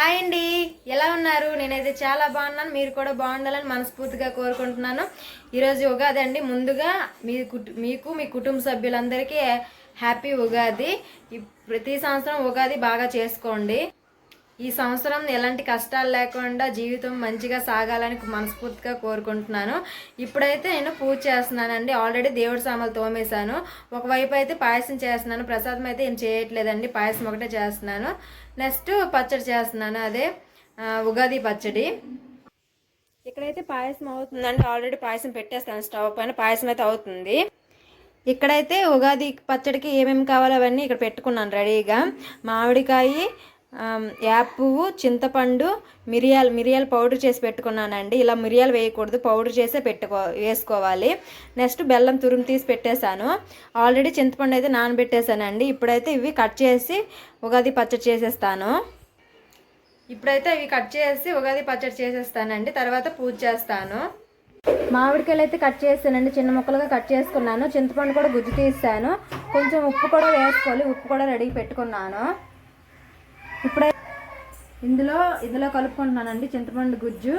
Hi అండి, ఎలా ఉన్నారు? నేనైతే చాలా బాగున్నాను. మీరు కూడా బాగుండాలని మనస్ఫూర్తిగా కోరుకుంటున్నాను. ఈరోజు ఉగాది అండి. ముందుగా మీకు మీ కుటుంబ సభ్యులందరికీ హ్యాపీ ఉగాది. ప్రతి సంవత్సరం ఉగాది బాగా చేసుకోండి. ఈ సంవత్సరం ఎలాంటి కష్టాలు లేకుండా జీవితం మంచిగా సాగాలని మనస్ఫూర్తిగా కోరుకుంటున్నాను. ఇప్పుడైతే నేను పూజ చేస్తున్నానండి. ఆల్రెడీ దేవుడి సామాన్లు తోమేశాను. ఒకవైపు అయితే పాయసం చేస్తున్నాను. ప్రసాదం అయితే ఏం చేయట్లేదండి, పాయసం ఒకటే చేస్తున్నాను. నెక్స్ట్ పచ్చడి చేస్తున్నాను, అదే ఉగాది పచ్చడి. ఇక్కడైతే పాయసం అవుతుందండి. ఆల్రెడీ పాయసం పెట్టేస్తాను స్టవ్ పైన. పాయసం అయితే అవుతుంది. ఇక్కడైతే ఉగాది పచ్చడికి ఏమేమి కావాలో అవన్నీ ఇక్కడ పెట్టుకున్నాను రెడీగా. మామిడికాయ, యాప్ పువ్వు, చింతపండు, మిరియాలు పౌడర్ చేసి పెట్టుకున్నానండి. ఇలా మిరియాలు వేయకూడదు, పౌడర్ చేసే వేసుకోవాలి. నెక్స్ట్ బెల్లం తురుము తీసి పెట్టేశాను. ఆల్రెడీ చింతపండు అయితే నానబెట్టేశానండి. ఇప్పుడైతే ఇవి కట్ చేసి ఉగాది పచ్చడి చేసేస్తాను. ఉగాది పచ్చడి చేసేస్తానండి. తర్వాత పూజ చేస్తాను. మామిడికాయలు అయితే కట్ చేస్తానండి, చిన్న ముక్కలుగా కట్ చేసుకున్నాను. చింతపండు కూడా గుజ్జు తీసాను. కొంచెం ఉప్పు కూడా వేసుకోవాలి, ఉప్పు కూడా రెడీ పెట్టుకున్నాను. ఇప్పుడే ఇందులో కలుపుకుంటున్నానండి చింతపండు గుజ్జు,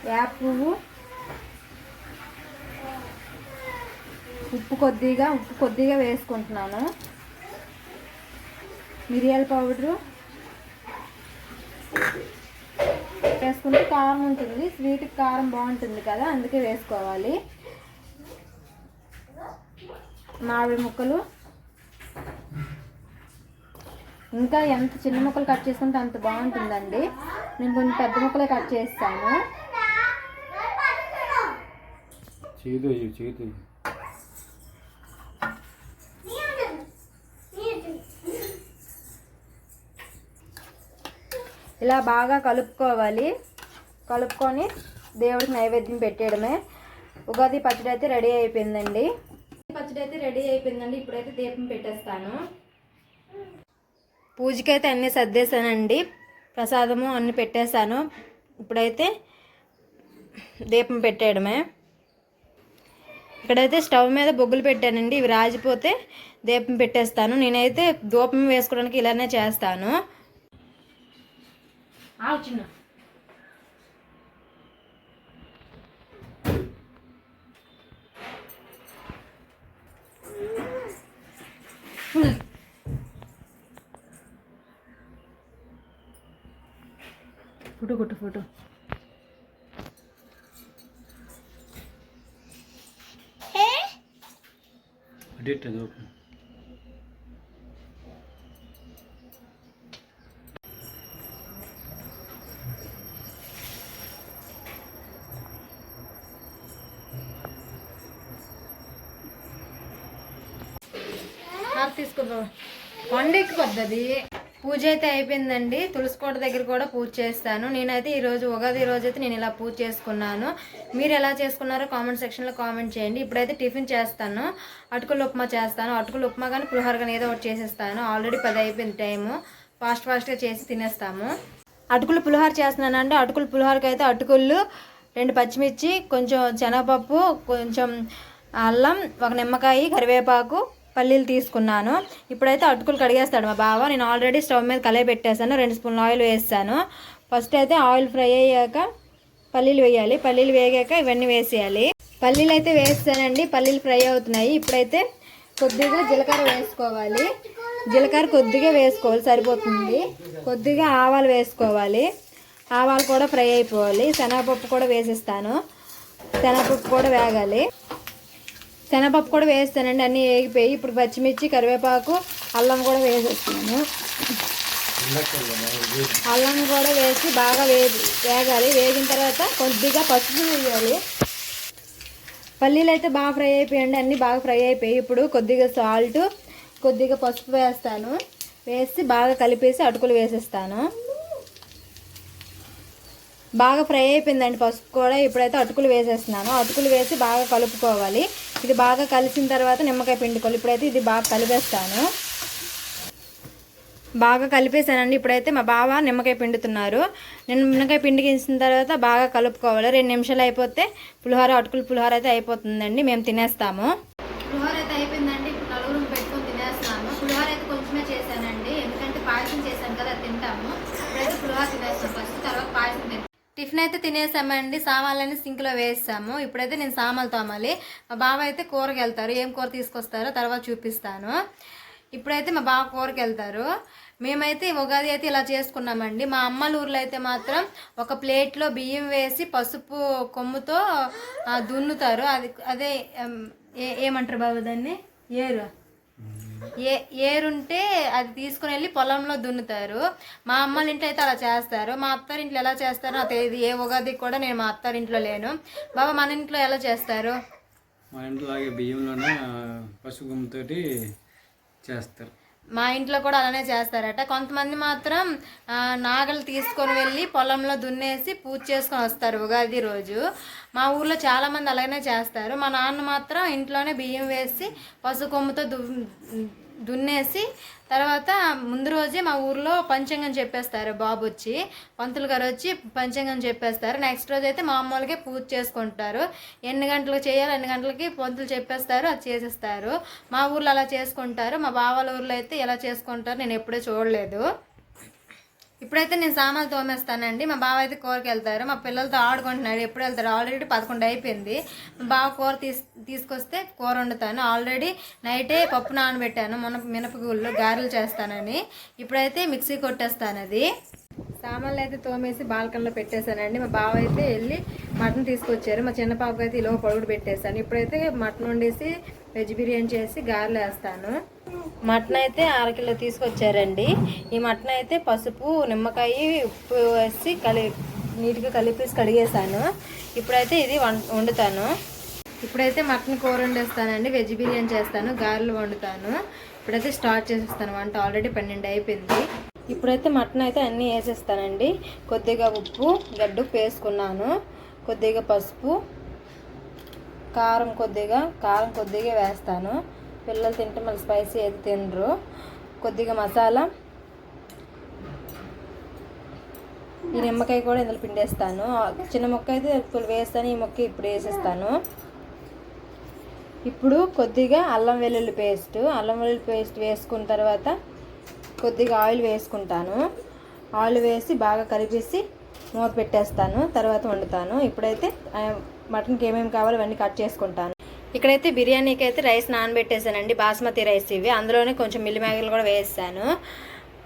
యాప్ పువ్వు, ఉప్పు కొద్దిగా వేసుకుంటున్నాను. మిరియాల పౌడరు వేసుకుంటే కారం ఉంటుంది, స్వీట్కి కారం బాగుంటుంది కదా, అందుకే వేసుకోవాలి. మామిడి ముక్కలు, ఇంకా ఎంత చిన్న ముక్కలు కట్ చేసుకుంటే అంత బాగుంటుందండి. నేను కొంచెం పెద్ద ముక్కలే కట్ చేస్తాను. ఇలా బాగా కలుపుకొని దేవుడికి నైవేద్యం పెట్టేయడమే. ఉగాది పచ్చడి అయితే రెడీ అయిపోయిందండి. ఇప్పుడైతే దీపం పెట్టేస్తాను. పూజకైతే అన్నీ సర్దేశానండి, ప్రసాదము అన్నీ పెట్టేశాను. ఇప్పుడైతే దీపం పెట్టేయడమే. ఇక్కడైతే స్టవ్ మీద బొగ్గులు పెట్టానండి. ఇవి రాజిపోతే దీపం పెట్టేస్తాను. నేనైతే దీపం వేసుకోవడానికి ఇలానే చేస్తాను. చిన్న ఫోటో తీసుకో. కొండెక్కి పద్ధతి పూజ అయితే అయిపోయిందండి. తులసికోట దగ్గర కూడా పూజ చేస్తాను. నేనైతే ఈరోజు ఉగాది రోజు అయితే నేను ఇలా పూజ చేసుకున్నాను. మీరు ఎలా చేసుకున్నారో కామెంట్ సెక్షన్లో కామెంట్ చేయండి. ఇప్పుడైతే టిఫిన్ చేస్తాను. అటుకుల ఉప్మా చేస్తాను. అటుకుల ఉప్మా కానీ పులిహోర కానీ ఏదో ఒకటి చేసేస్తాను. ఆల్రెడీ 10 అయిపోయింది టైము. ఫాస్ట్గా చేసి తినేస్తాము. అటుకులు పులిహోర చేస్తున్నానండి. అటుకుల పులిహోరకి అయితే అటుకులు, 2 పచ్చిమిర్చి, కొంచెం శనగపప్పు, కొంచెం అల్లం, 1 నిమ్మకాయ, కరివేపాకు, పల్లీలు తీసుకున్నాను. ఇప్పుడైతే అటుకులు కడిగేస్తాడు మా బావ. నేను ఆల్రెడీ స్టవ్ మీద కలయి పెట్టేశాను. 2 స్పూన్లు ఆయిల్ వేసాను. ఫస్ట్ అయితే ఆయిల్ ఫ్రై అయ్యాక పల్లీలు వేయాలి. పల్లీలు వేగాక ఇవన్నీ వేసేయాలి. పల్లీలు అయితే వేస్తానండి. పల్లీలు ఫ్రై అవుతున్నాయి. ఇప్పుడైతే కొద్దిగా జీలకర్ర వేసుకోవాలి. జీలకర్ర కొద్దిగా వేసుకోవాలి, సరిపోతుంది. కొద్దిగా ఆవాలు వేసుకోవాలి. ఆవాలు కూడా ఫ్రై అయిపోవాలి. శనగపప్పు కూడా వేసేస్తాను. శనగపప్పు కూడా వేగాలి. శనగపప్పు కూడా వేస్తానండి. అన్నీ వేగిపోయి ఇప్పుడు పచ్చిమిర్చి, కరివేపాకు, అల్లం కూడా వేసేస్తాను. అల్లం కూడా వేసి బాగా వేగాలి. వేగిన తర్వాత కొద్దిగా పసుపు వేయాలి. పల్లీలు అయితే బాగా ఫ్రై అయిపోయాయండి. అన్నీ బాగా ఫ్రై అయిపోయి ఇప్పుడు కొద్దిగా సాల్ట్, కొద్దిగా పసుపు వేస్తాను. వేసి బాగా కలిపేసి అటుకులు వేసేస్తాను. బాగా ఫ్రై అయిపోయిందండి పసుపు కూడా. ఇప్పుడైతే అటుకులు వేసేస్తున్నాను. అటుకులు వేసి బాగా కలుపుకోవాలి. ఇది బాగా కలిసిన తర్వాత నిమ్మకాయ పిండుకోవాలి. ఇప్పుడైతే ఇది బాగా కలిపేస్తాను. బాగా కలిపేసానండి. ఇప్పుడైతే మా బావ నిమ్మకాయ పిండుతున్నారు. నేను నిమ్మకాయ పిండికించిన తర్వాత బాగా కలుపుకోవాలి. 2 నిమిషాలు అయిపోతే అటుకుల పులిహోర అయితే అయిపోతుందండి. మేము తినేస్తాము. పులిహోర అయితే అయిపోయిందండి. ఇప్పుడు నలుగురు పెట్టుకొని తినేస్తాము. పులిహోర అయితే కొంచెమే చేశానండి, ఎందుకంటే పాయసం తింటాము. ఇప్పుడైతే పులిహోర తినేస్తాం ఫస్ట్, తర్వాత పాయసం తింటాం. టిఫిన్ అయితే తినేసామండి, సామాన్లన్నీ సింక్లో వేసాము. ఇప్పుడైతే నేను సామాన్లు తోమాలి. మా బావ అయితే కూరకి వెళ్తారు, ఏం కూర తీసుకొస్తారో తర్వాత చూపిస్తాను. ఇప్పుడైతే మా బావ కూరకి వెళ్తారు. మేమైతే ఉగాది అయితే ఇలా చేసుకున్నామండి. మా అమ్మల ఊర్లో అయితే మాత్రం ఒక ప్లేట్లో బియ్యం వేసి పసుపు కొమ్ముతో దున్నుతారు. అదే ఏమంటారు బాబు దాన్ని, ఏరుంటే అది తీసుకుని వెళ్ళి పొలంలో దున్నుతారు. మా అమ్మల ఇంట్లో అయితే అలా చేస్తారు. మా అత్తారింట్లో ఎలా చేస్తారో నాకు తెలియదు. ఏ ఉగాది కూడా నేను మా అత్తారింట్లో లేను. బాబా మన ఇంట్లో ఎలా చేస్తారు? మా ఇంట్లో బియ్యంలోనే పసుపు గుమ్మతోటి చేస్తారు. మా ఇంట్లో కూడా అలానే చేస్తారట. కొంతమంది మాత్రం నాగలు తీసుకొని వెళ్ళి పొలంలో దున్నేసి పూజ చేసుకొని వస్తారు ఉగాది రోజు. మా ఊర్లో చాలామంది అలాగనే చేస్తారు. మా నాన్న మాత్రం ఇంట్లోనే బియ్యం వేసి పసుపు కొమ్ముతో దున్నేసి తర్వాత ముందు రోజే మా ఊర్లో పంచాంగం చెప్పేస్తారు. బాబు వచ్చి, పంతులు గారు వచ్చి పంచాంగం చెప్పేస్తారు. నెక్స్ట్ రోజు అయితే మామూలుగా పూజ చేసుకుంటారు. ఎన్ని గంటలకు చేయాలి ఎన్ని గంటలకి పంతులు చెప్పేస్తారు, అది చేసేస్తారు. మా ఊర్లో అలా చేసుకుంటారు. మా బావాల ఊర్లో అయితే ఎలా చేసుకుంటారు నేను ఎప్పుడూ చూడలేదు. ఇప్పుడైతే నేను సామాన్లు తోమేస్తానండి. మా బావ అయితే కూరకి వెళ్తారు. మా పిల్లలతో ఆడుకుంటున్నాడు. ఎప్పుడు వెళ్తారు? ఆల్రెడీ 11 అయిపోయింది. మా బావ కూర తీసుకొస్తే కూర వండుతాను. ఆల్రెడీ నైటే పప్పు నానబెట్టాను, మినపగుళ్ళు గారెలు చేస్తానని. ఇప్పుడైతే మిక్సీ కొట్టేస్తాను. అది సామాన్లు అయితే తోమేసి బాల్కనీలో పెట్టేశానండి. మా బావ అయితే వెళ్ళి మటన్ తీసుకొచ్చారు. మా చిన్న పాపకు అయితే ఇలా పొడుగుడు పెట్టేశాను. ఇప్పుడైతే మటన్ వండేసి వెజ్ బిర్యానీ చేసి గారెలు వేస్తాను. మటన్ అయితే 1/2 కిలో తీసుకొచ్చారండి. ఈ మటన్ అయితే పసుపు నిమ్మకాయ ఉప్పు వేసి నీట్గా కలిపేసి కడిగేసాను. ఇప్పుడైతే ఇది వండుతాను. ఇప్పుడైతే మటన్ కూర వండేస్తానండి, వెజ్ బిర్యానీ చేస్తాను, గారెలు వండుతాను. ఇప్పుడైతే స్టార్ట్ చేసేస్తాను వంట. ఆల్రెడీ 12 అయిపోయింది. ఇప్పుడైతే మటన్ అయితే అన్నీ వేసేస్తానండి. కొద్దిగా ఉప్పు గడ్డుప్పు వేసుకున్నాను, కొద్దిగా పసుపు, కారం కొద్దిగా వేస్తాను. పిల్లలు తింటే మళ్ళీ స్పైసీ అయితే తినరు. కొద్దిగా మసాలా, ఈ నిమ్మకాయ కూడా ఇందులో పిండేస్తాను. చిన్న ముక్క అయితే ఇప్పుడు వేస్తాను, ఈ ముక్క ఇప్పుడు వేసేస్తాను. ఇప్పుడు కొద్దిగా అల్లం వెల్లుల్లి పేస్ట్ వేసుకున్న తర్వాత కొద్దిగా ఆయిల్ వేసుకుంటాను. ఆయిల్ వేసి బాగా కలిపేసి మూత పెట్టేస్తాను, తర్వాత వండుతాను. ఇప్పుడైతే మటన్కి ఏమేమి కావాలో అవన్నీ కట్ చేసుకుంటాను. ఇక్కడైతే బిర్యానీకి అయితే రైస్ నానబెట్టేసానండి, బాస్మతి రైస్ ఇవి. అందులోనే కొంచెం మిల్లి మేకలు కూడా వేసాను.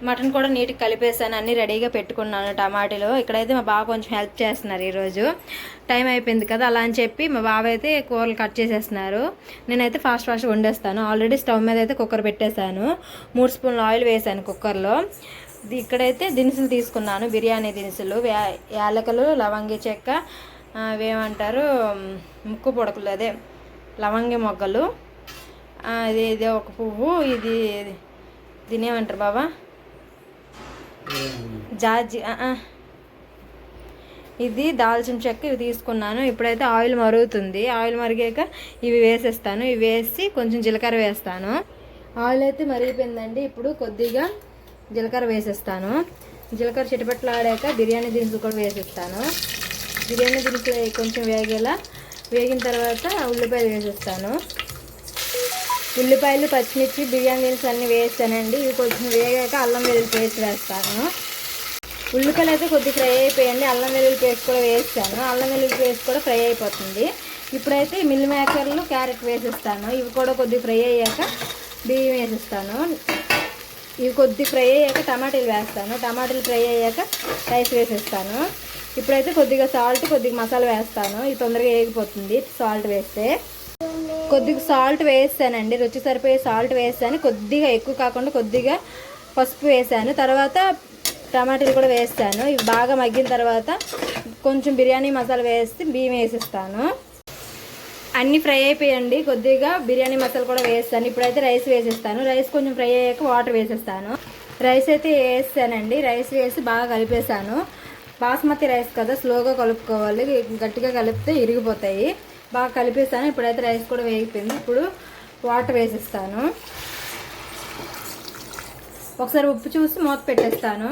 మటన్ కూడా నీట్గా కలిపేసాను, అన్నీ రెడీగా పెట్టుకున్నాను టమాటాలు. ఇక్కడైతే మా బావ కొంచెం హెల్ప్ చేస్తున్నారు. ఈరోజు టైం అయిపోయింది కదా అలా అని చెప్పి మా బావ అయితే కూరలు కట్ చేసేస్తున్నారు. నేనైతే ఫాస్ట్ వండేస్తాను. ఆల్రెడీ స్టవ్ మీద అయితే కుక్కర్ పెట్టేశాను. 3 స్పూన్ల ఆయిల్ వేసాను కుక్కర్లో. ఇక్కడైతే దినుసులు తీసుకున్నాను, బిర్యానీ దినుసులు, యాలకులు, లవంగి చెక్క, అవేమంటారు ముక్కు పొడకలు, అదే లవంగి మొగ్గలు, ఇది ఒక పువ్వు, దీని ఏమంటారు బాబా, జాజి, ఇది దాల్చిన చెక్క, ఇవి తీసుకున్నాను. ఇప్పుడైతే ఆయిల్ మరుగుతుంది. ఆయిల్ మరిగాక ఇవి వేసేస్తాను. ఇవి వేసి కొంచెం జీలకర్ర వేస్తాను. ఆయిల్ అయితే మరిగిపోయిందండి. ఇప్పుడు కొద్దిగా జీలకర్ర వేసేస్తాను. జీలకర్ర చిటపట్లు ఆడాక బిర్యానీ దినుసులు కూడా వేసేస్తాను. బిర్యానీ దినుసులు కొంచెం వేగిన తర్వాత ఉల్లిపాయలు వేసేస్తాను. ఉల్లిపాయలు, పచ్చిమిర్చి, బిర్యానీ దినుసులు అన్నీ వేస్తానండి. ఇవి కొంచెం వేగాక అల్లం వెల్లుల్లి పేస్ట్ వేస్తాను. ఉల్లిపాయలు అయితే కొద్దిగా ఫ్రై అయిపోయింది. అల్లం వెల్లుల్లి పేస్ట్ కూడా వేస్తాను. అల్లం వెల్లుల్లి పేస్ట్ కూడా ఫ్రై అయిపోతుంది. ఇప్పుడైతే మిల్ మేకర్లు, క్యారెట్ వేసేస్తాను. ఇవి కూడా కొద్దిగా ఫ్రై అయ్యాక బియ్యం వేసేస్తాను. ఇవి కొద్దిగా ఫ్రై అయ్యాక టమాటాలు వేస్తాను. టమాటాలు ఫ్రై అయ్యాక రైస్ వేసేస్తాను. ఇప్పుడైతే కొద్దిగా సాల్ట్, కొద్దిగా మసాలా వేస్తాను. ఇది తొందరగా వేగిపోతుంది సాల్ట్ వేస్తే. కొద్దిగా సాల్ట్ వేసానండి, రుచి సరిపోయే సాల్ట్ వేసాను. కొద్దిగా ఎక్కువ కాకుండా కొద్దిగా పసుపు వేసాను. తర్వాత టమాటాలు కూడా వేస్తాను. ఇవి బాగా మగ్గిన తర్వాత కొంచెం బిర్యానీ మసాలా వేసి బియ్యం వేసేస్తాను. అన్నీ ఫ్రై అయిపోయండి. కొద్దిగా బిర్యానీ మసాలా కూడా వేస్తాను. ఇప్పుడైతే రైస్ వేసేస్తాను. రైస్ కొంచెం ఫ్రై అయ్యాక వాటర్ వేసేస్తాను. రైస్ అయితే వేసానండి. రైస్ వేసి బాగా కలిపేసాను. బాస్మతి రైస్ కదా, స్లోగా కలుపుకోవాలి, గట్టిగా కలిపితే ఇరిగిపోతాయి. బాగా కలిపేస్తాను. ఇప్పుడైతే రైస్ కూడా వేగిపోయింది. ఇప్పుడు వాటర్ వేసేస్తాను. ఒకసారి ఉప్పు చూసి మూత పెట్టేస్తాను.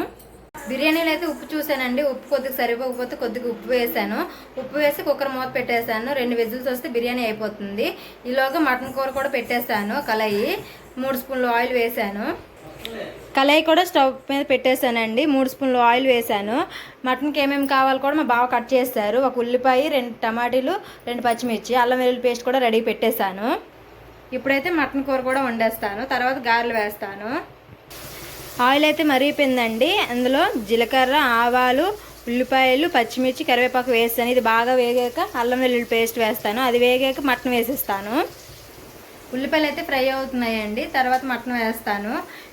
బిర్యానీలో అయితే ఉప్పు చూసానండి, ఉప్పు కొద్దిగా సరిపోకపోతే కొద్దిగా ఉప్పు వేసాను. ఉప్పు వేసి కుక్కర్ మూత పెట్టేశాను. 2 విజిల్స్ వస్తే బిర్యానీ అయిపోతుంది. ఈలోగా మటన్ కూర కూడా పెట్టేశాను. కళాయి 3 స్పూన్లు ఆయిల్ వేసాను. కళాయి కూడా స్టవ్ మీద పెట్టేశానండి. 3 స్పూన్లు ఆయిల్ వేసాను. మటన్కి ఏమేమి కావాలో కూడా మా బావ కట్ చేస్తారు. 1 ఉల్లిపాయ, 2 టమాటీలు, 2 పచ్చిమిర్చి, అల్లం వెల్లుల్లి పేస్ట్ కూడా రెడీ పెట్టేశాను. ఇప్పుడైతే మటన్ కూర కూడా వండేస్తాను. తర్వాత గారెలు వేస్తాను. ఆయిల్ అయితే మరిగిపోయిందండి. అందులో జీలకర్ర, ఆవాలు, ఉల్లిపాయలు, పచ్చిమిర్చి, కరివేపాకు వేస్తాను. ఇది బాగా వేగాక అల్లం వెల్లుల్లి పేస్ట్ వేస్తాను. అది వేగాక మటన్ వేసేస్తాను. ఉల్లిపాయలు అయితే ఫ్రై అవుతున్నాయండి. తర్వాత మటన్ వేస్తాను.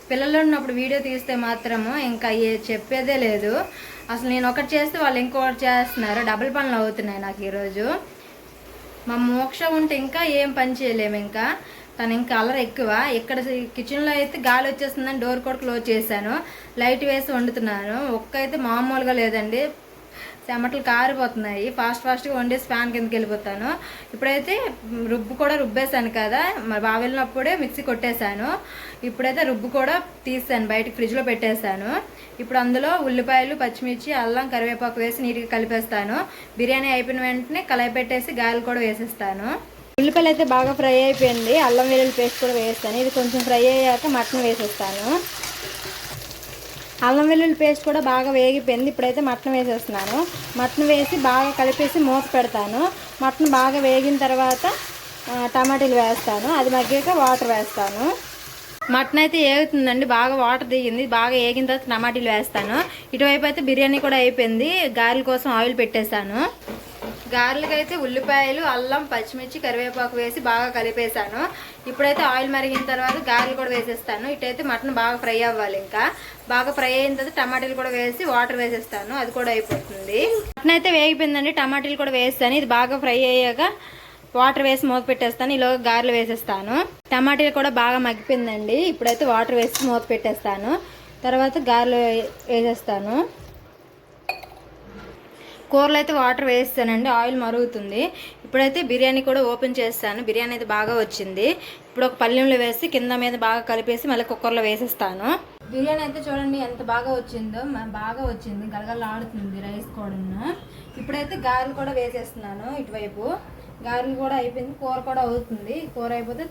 పిల్లలు ఉన్నప్పుడు వీడియో తీస్తే మాత్రము ఇంకా చెప్పేదే లేదు. అసలు నేను ఒకటి చేస్తే వాళ్ళు ఇంకొకటి చేస్తున్నారు. డబుల్ పనులు అవుతున్నాయి నాకు ఈరోజు. మా మోక్ష ఉంటే ఇంకా ఏం పని చేయలేము. ఇంకా తను ఇంకా అల్లరి ఎక్కువ. ఇక్కడ కిచెన్లో అయితే గాలి వచ్చేస్తుందని డోర్ కూడా క్లోజ్ చేశాను. లైట్ వేసి వండుతున్నాను. ఒక్క అయితే మామూలుగా లేదండి, చెమటలు కారిపోతున్నాయి. ఫాస్ట్గా వండేసి ఫ్యాన్ కిందకి వెళ్ళిపోతాను. ఇప్పుడైతే రుబ్బు కూడా రుబ్బేశాను కదా, మరి బాగా వెళ్ళినప్పుడే మిక్సీ కొట్టేశాను. ఇప్పుడైతే రుబ్బు కూడా తీసాను, బయటకు ఫ్రిడ్జ్లో పెట్టేశాను. ఇప్పుడు అందులో ఉల్లిపాయలు, పచ్చిమిర్చి, అల్లం, కరివేపాకు వేసి నీట్గా కలిపేస్తాను. బిర్యానీ అయిపోయిన వెంటనే కళాయి పెట్టేసి గాయలు కూడా వేసేస్తాను. ఉల్లిపాయలు అయితే బాగా ఫ్రై అయిపోయింది. అల్లం వెల్లుల్లి పేస్ట్ కూడా వేస్తాను. ఇది కొంచెం ఫ్రై అయ్యాక మటన్ వేసేస్తాను. అల్లం వెల్లుల్లి పేస్ట్ కూడా బాగా వేగిపోయింది. ఇప్పుడైతే మటన్ వేసేస్తున్నాను. మటన్ వేసి బాగా కలిపేసి మూత పెడతాను. మటన్ బాగా వేగిన తర్వాత టమాటీలు వేస్తాను. అది మగ్గాక వాటర్ వేస్తాను. మటన్ అయితే ఏగుతుందండి, బాగా వాటర్ దిగింది. బాగా ఏగిన తర్వాత టమాటీలు వేస్తాను. ఇటువైపు అయితే బిర్యానీ కూడా అయిపోయింది. గారెల కోసం ఆయిల్ పెట్టేశాను. గారెలకి అయితే ఉల్లిపాయలు, అల్లం, పచ్చిమిర్చి, కరివేపాకు వేసి బాగా కలిపేశాను. ఇప్పుడైతే ఆయిల్ మరిగిన తర్వాత గారెలు కూడా వేసేస్తాను. ఇటైతే మటన్ బాగా ఫ్రై అవ్వాలి. ఇంకా బాగా ఫ్రై అయిన తర్వాత టమాటీలు కూడా వేసి వాటర్ వేసేస్తాను. అది కూడా అయిపోతుంది. మటన్ అయితే వేగిపోయిందండి. టమాటీలు కూడా వేస్తాను. ఇది బాగా ఫ్రై అయ్యాక వాటర్ వేసి మూత పెట్టేస్తాను. ఈలోగా గారెలు వేసేస్తాను. టమాటీలు కూడా బాగా మగ్గిపోయిందండి. ఇప్పుడైతే వాటర్ వేసి మూత పెట్టేస్తాను. తర్వాత గారెలు వేసేస్తాను. కూరలో అయితే వాటర్ వేస్తానండి. ఆయిల్ మరుగుతుంది. ఇప్పుడైతే బిర్యానీ కూడా ఓపెన్ చేస్తాను. బిర్యానీ అయితే బాగా వచ్చింది. ఇప్పుడు ఒక పళ్ళెంలో వేసి కింద మీద బాగా కలిపేసి మళ్ళీ కుక్కర్లో వేసేస్తాను. బిర్యానీ అయితే చూడండి ఎంత బాగా వచ్చిందో. బాగా వచ్చింది, గలగలలాడుతుంది రైస్ కూడా. ఇప్పుడైతే గారెలు కూడా వేసేస్తున్నాను. ఇటువైపు గారెలు కూడా అయిపోయింది. కూర కూడా అవుతుంది. కూర అయిపోతే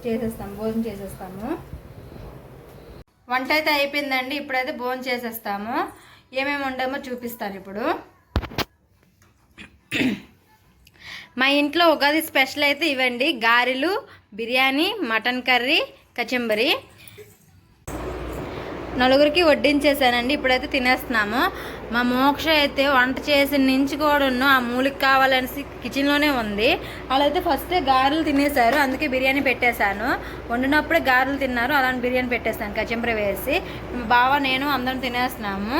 చేసేస్తాము, భోజనం చేసేస్తాము. వంట అయితే అయిపోయిందండి. ఇప్పుడైతే భోజనం చేసేస్తాము. ఏమేమి వండామో చూపిస్తాను ఇప్పుడు. మా ఇంట్లో ఉగాది స్పెషల్ అయితే ఇవ్వండి, గారెలు, బిర్యానీ, మటన్ కర్రీ, కచంబరి. నలుగురికి వడ్డించేసానండి. ఇప్పుడైతే తినేస్తున్నాము. మా మోక్ష అయితే వంట చేసిన నుంచి కూడా ఆ మూలికి కావాలనేసి కిచెన్లోనే ఉంది. వాళ్ళైతే ఫస్టే గారెలు తినేశారు, అందుకే బిర్యానీ పెట్టేశాను. వండినప్పుడే గారెలు తిన్నారు, అలాంటి బిర్యానీ పెట్టేశాను కచంబరి వేసి. మా బావ నేను అందరం తినేస్తున్నాము.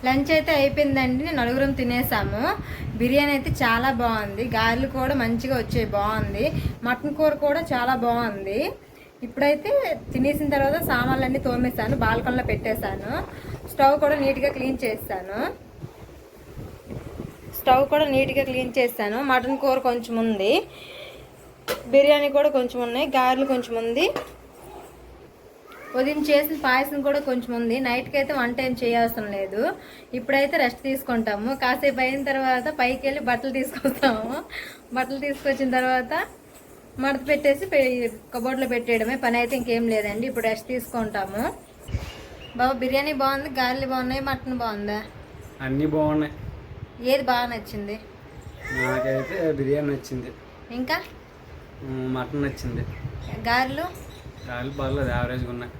లంచ్ అయితే అయిపోయిందండి. నలుగురం తినేసాము. బిర్యానీ అయితే చాలా బాగుంది. గారెలు కూడా మంచిగా వచ్చాయి, బాగుంది. మటన్ కూర కూడా చాలా బాగుంది. ఇప్పుడైతే తినేసిన తర్వాత సామాన్లన్నీ తోమేశాను, బాల్కనీలో పెట్టేశాను. స్టవ్ కూడా నీట్గా క్లీన్ చేస్తాను. మటన్ కూర కొంచెం ఉంది, బిర్యానీ కూడా కొంచెం ఉన్నాయి, గారెలు కొంచెం ఉంది, ఉదయం చేసిన పాయసం కూడా కొంచెం ఉంది. నైట్కి అయితే వంట ఏం చేయాల్సిన లేదు. ఇప్పుడైతే రెస్ట్ తీసుకుంటాము. కాసేపు అయిన తర్వాత పైకి వెళ్ళి బట్టలు తీసుకొస్తాము. బట్టలు తీసుకొచ్చిన తర్వాత మడత పెట్టేసి కబోర్డ్లో పెట్టేయడమే పని. అయితే ఇంకేం లేదండి. ఇప్పుడు రెస్ట్ తీసుకుంటాము. బాబా బిర్యానీ బాగుంది, గారెలు బాగున్నాయి, మటన్ బాగుందా? అన్నీ బాగున్నాయి. ఏది బాగా నచ్చింది? నాకైతే బిర్యానీ నచ్చింది, ఇంకా మటన్ నచ్చింది. గారెలు పర్లేదు, యావరేజ్గా ఉన్నాయి.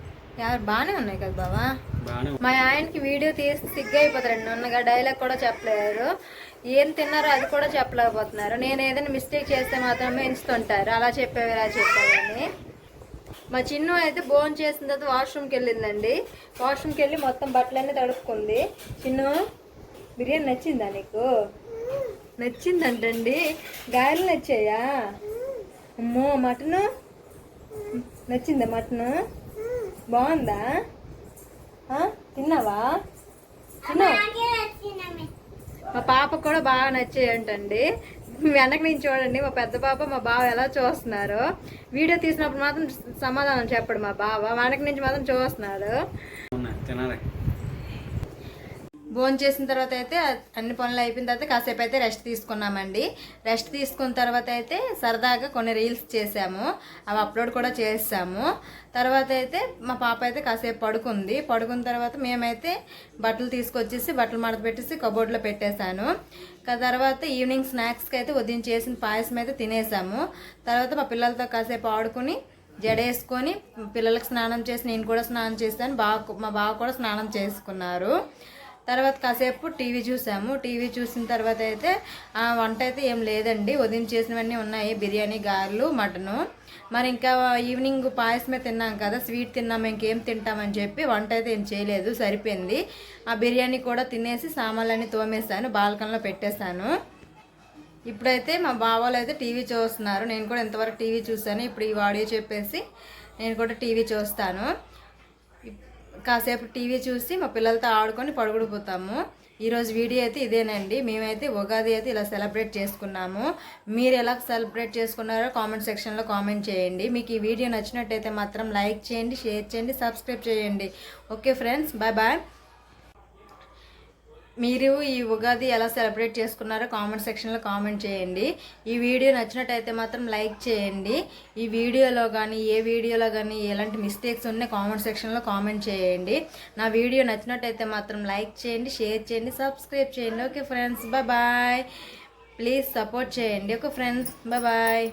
బాగానే ఉన్నాయి కదా బావా. బాగానే. మా ఆయనకి వీడియో తీసి సిగ్గైపోతారండి. ఉన్నగా డైలాగ్ కూడా చెప్పలేరు, ఏం తిన్నారో అది కూడా చెప్పలేకపోతున్నారు. నేను ఏదైనా మిస్టేక్ చేస్తే మాత్రమే ఎంచుతుంటారు, అలా చెప్పావు ఇలా చెప్పావని. మా చిన్ను అయితే భోజనం చేసిన తర్వాత వాష్రూమ్కి వెళ్ళిందండి. వాష్రూమ్కి వెళ్ళి మొత్తం బట్టలన్నీ తడుపుకుంది. చిన్ను బిర్యానీ నచ్చిందా నీకు? నచ్చిందంటండి. గాయలు నచ్చాయా? అమ్మో మటను నచ్చిందా? మటను బాగుందా? తిన్నావా? మా పాప కూడా బాగా నచ్చాయంటండి. వెనక నుంచి చూడండి మా పెద్ద పాప మా బావ ఎలా చూస్తున్నారు. వీడియో తీసినప్పుడు మాత్రం సమాధానం చెప్పడు మా బావ, వెనక నుంచి మాత్రం చూస్తున్నాడు. భోజనం చేసిన తర్వాత అయితే అన్ని పనులు అయిపోయిన తర్వాత కాసేపు అయితే రెస్ట్ తీసుకున్నామండి. రెస్ట్ తీసుకున్న తర్వాత అయితే సరదాగా కొన్ని రీల్స్ చేసాము, అవి అప్లోడ్ కూడా చేసాము. తర్వాత అయితే మా పాప అయితే కాసేపు పడుకున్న తర్వాత మేమైతే బట్టలు తీసుకొచ్చేసి బట్టలు మడత పెట్టేసి కబోర్డ్లో పెట్టేశాను. తర్వాత ఈవినింగ్ స్నాక్స్కి అయితే ఉదయం చేసిన పాయసం అయితే తినేసాము. తర్వాత మా పిల్లలతో కాసేపు ఆడుకుని జడేసుకొని పిల్లలకు స్నానం చేసి నేను కూడా స్నానం చేశాను. మా బావ కూడా స్నానం చేసుకున్నారు. తర్వాత కాసేపు టీవీ చూసాము. టీవీ చూసిన తర్వాత అయితే వంట అయితే ఏం లేదండి, ఉదయం చేసినవన్నీ ఉన్నాయి, బిర్యానీ, గారెలు, మటను. మరి ఇంకా ఈవినింగ్ పాయసమే తిన్నాం కదా, స్వీట్ తిన్నాము, ఇంకేం తింటామని చెప్పి వంట అయితే ఏం చేయలేదు, సరిపోయింది. ఆ బిర్యానీ కూడా తినేసి సామాన్లన్నీ తోమేశాను, బాల్కనీలో పెట్టేశాను. ఇప్పుడైతే మా బావలు అయితే టీవీ చూస్తున్నారు. నేను కూడా ఇంతవరకు టీవీ చూసాను, ఇప్పుడు ఈ ఆడియో చెప్పేసి నేను కూడా టీవీ చూస్తాను. కాసేపు టీవీ చూసి మా పిల్లలతో ఆడుకొని పడుకుడిపోతాము. ఈరోజు వీడియో అయితే ఇదేనండి. మేమైతే ఉగాది అయితే ఇలా సెలబ్రేట్ చేసుకున్నాము. మీరు ఎలా సెలబ్రేట్ చేసుకున్నారో కామెంట్ సెక్షన్లో కామెంట్ చేయండి. మీకు ఈ వీడియో నచ్చినట్టయితే మాత్రం లైక్ చేయండి, షేర్ చేయండి, సబ్స్క్రైబ్ చేయండి. Okay friends, bye bye. మీరు ఈ ఉగాది ఎలా సెలబ్రేట్ చేసుకున్నారో కామెంట్ సెక్షన్లో కామెంట్ చేయండి. ఈ వీడియో నచ్చినట్టయితే మాత్రం లైక్ చేయండి. ఈ వీడియోలో కానీ ఎలాంటి మిస్టేక్స్ ఉన్నాయి కామెంట్ సెక్షన్లో కామెంట్ చేయండి. నా వీడియో నచ్చినట్టయితే మాత్రం లైక్ చేయండి, షేర్ చేయండి, సబ్స్క్రైబ్ చేయండి. Okay friends, bye bye. Please support చేయండి. Okay friends, bye bye.